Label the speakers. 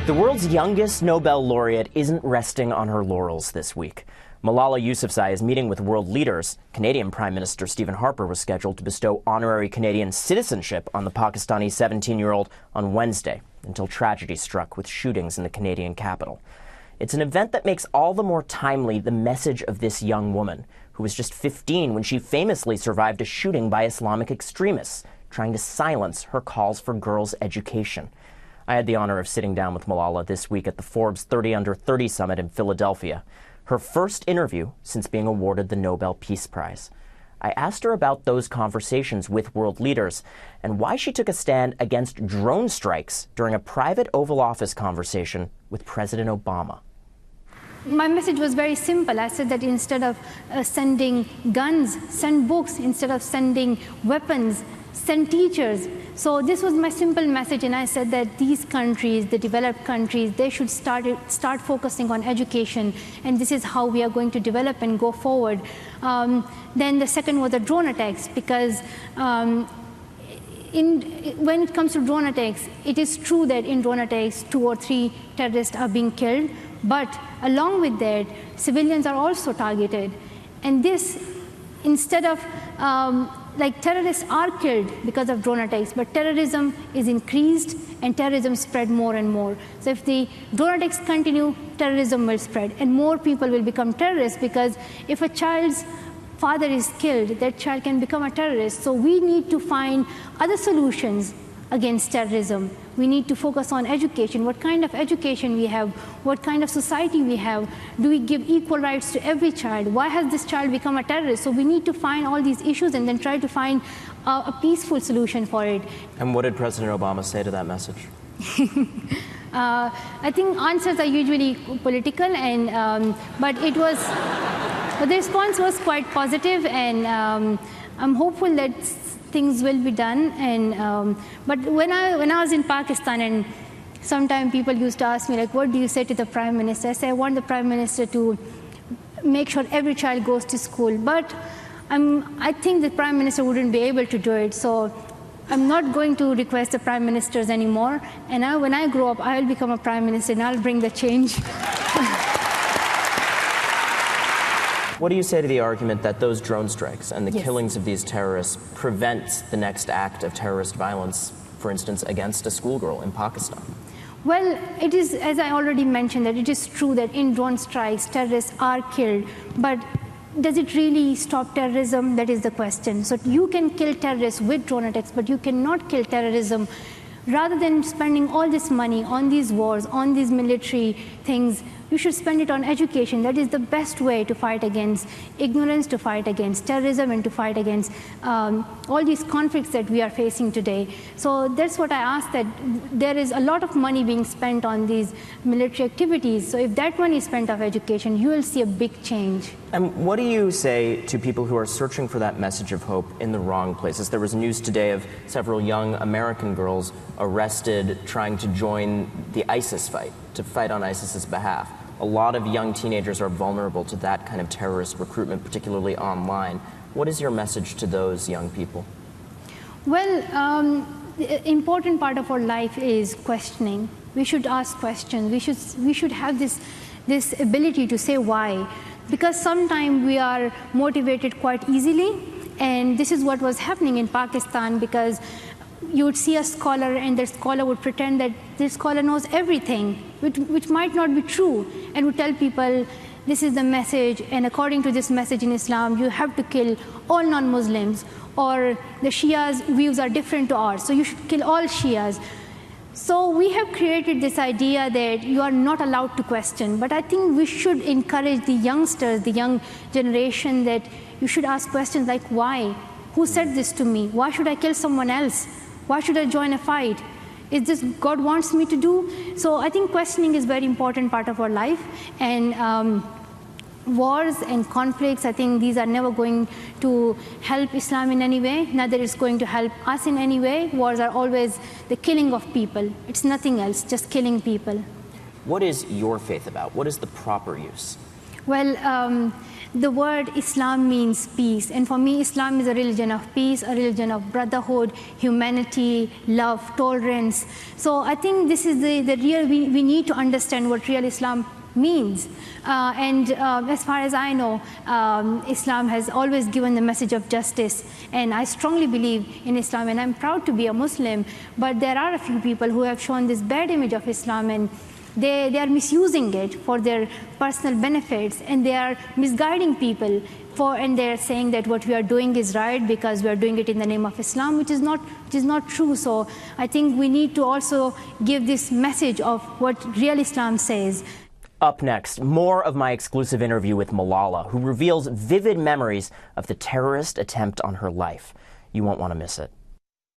Speaker 1: The world's youngest Nobel laureate isn't resting on her laurels this week. Malala Yousafzai is meeting with world leaders. Canadian Prime Minister Stephen Harper was scheduled to bestow honorary Canadian citizenship on the Pakistani 17-year-old on Wednesday, until tragedy struck with shootings in the Canadian capital. It's an event that makes all the more timely the message of this young woman, who was just 15 when she famously survived a shooting by Islamic extremists, trying to silence her calls for girls' education. I had the honor of sitting down with Malala this week at the Forbes 30 Under 30 Summit in Philadelphia, her first interview since being awarded the Nobel Peace Prize. I asked her about those conversations with world leaders and why she took a stand against drone strikes during a private Oval Office conversation with President Obama.
Speaker 2: My message was very simple. I said that instead of sending guns, send books. Instead of sending weapons, send teachers. So this was my simple message, and I said that these countries, the developed countries, they should start focusing on education, and this is how we are going to develop and go forward. Then the second was the drone attacks, because when it comes to drone attacks, it is true that in drone attacks 2 or 3 terrorists are being killed, but along with that, civilians are also targeted. And this, instead of like terrorists are killed because of drone attacks, but terrorism is increased and terrorism spread more and more. So if the drone attacks continue, terrorism will spread and more people will become terrorists, because if a child's father is killed, that child can become a terrorist. So we need to find other solutions against terrorism. We need to focus on education, what kind of education we have, what kind of society we have. Do we give equal rights to every child? Why has this child become a terrorist? So we need to find all these issues and then try to find a peaceful solution for it. And
Speaker 1: what did President Obama say to that message?
Speaker 2: I think answers are usually political, and but the response was quite positive, and I'm hopeful that things will be done. And but when I was in Pakistan, and sometimes people used to ask me, like, what do you say to the Prime Minister? I say I want the Prime Minister to make sure every child goes to school. But I think the Prime Minister wouldn't be able to do it. So I'm not going to request the Prime Ministers anymore. And when I grow up, I'll become a Prime Minister and I'll bring the change.
Speaker 1: What do you say to the argument that those drone strikes and the
Speaker 2: Yes.
Speaker 1: killings of these terrorists prevent the next act of terrorist violence, for instance, against a schoolgirl in Pakistan?
Speaker 2: Well, it is, as I already mentioned, that it is true that in drone strikes, terrorists are killed. But does it really stop terrorism? That is the question. So you can kill terrorists with drone attacks, but you cannot kill terrorism. Rather than spending all this money on these wars, on these military things, you should spend it on education. That is the best way to fight against ignorance, to fight against terrorism, and to fight against all these conflicts that we are facing today. So that's what I ask, that there is a lot of money being spent on these military activities. So if that money is spent on education, you will see a big change.
Speaker 1: And what do you say to people who are searching for that message of hope in the wrong places? There was news today of several young American girls arrested trying to join the ISIS fight, to fight on ISIS's behalf. A lot of young teenagers are vulnerable to that kind of terrorist recruitment, particularly online. What is your message to those young people?
Speaker 2: Well, the important part of our life is questioning. We should ask questions. We should have this ability to say why. Because sometimes we are motivated quite easily, and this is what was happening in Pakistan, because you would see a scholar and the scholar would pretend that this scholar knows everything, which might not be true, and would tell people, this is the message, and according to this message in Islam, you have to kill all non-Muslims, or the Shias' views are different to ours, so you should kill all Shias. So we have created this idea that you are not allowed to question, but I think we should encourage the youngsters, the young generation, that you should ask questions like, why? Who said this to me? Why should I kill someone else? Why should I join a fight? Is this God wants me to do? So I think questioning is a very important part of our life. And wars and conflicts, I think these are never going to help Islam in any way, neither is going to help us in any way. Wars are always the killing of people. It's nothing else, just killing people.
Speaker 1: What is your faith about? What is the proper use?
Speaker 2: Well, the word Islam means peace, and for me Islam is a religion of peace, a religion of brotherhood, humanity, love, tolerance. So I think this is the real, we need to understand what real Islam means. As far as I know, Islam has always given the message of justice, and I strongly believe in Islam, and I'm proud to be a Muslim. But there are a few people who have shown this bad image of Islam, and they are misusing it for their personal benefits, and they are misguiding people and they are saying that what we are doing is right because we are doing it in the name of Islam, which is not true. So I think we need to also give this message of what real Islam says.
Speaker 1: Up next, more of my exclusive interview with Malala, who reveals vivid memories of the terrorist attempt on her life. You won't want to miss it.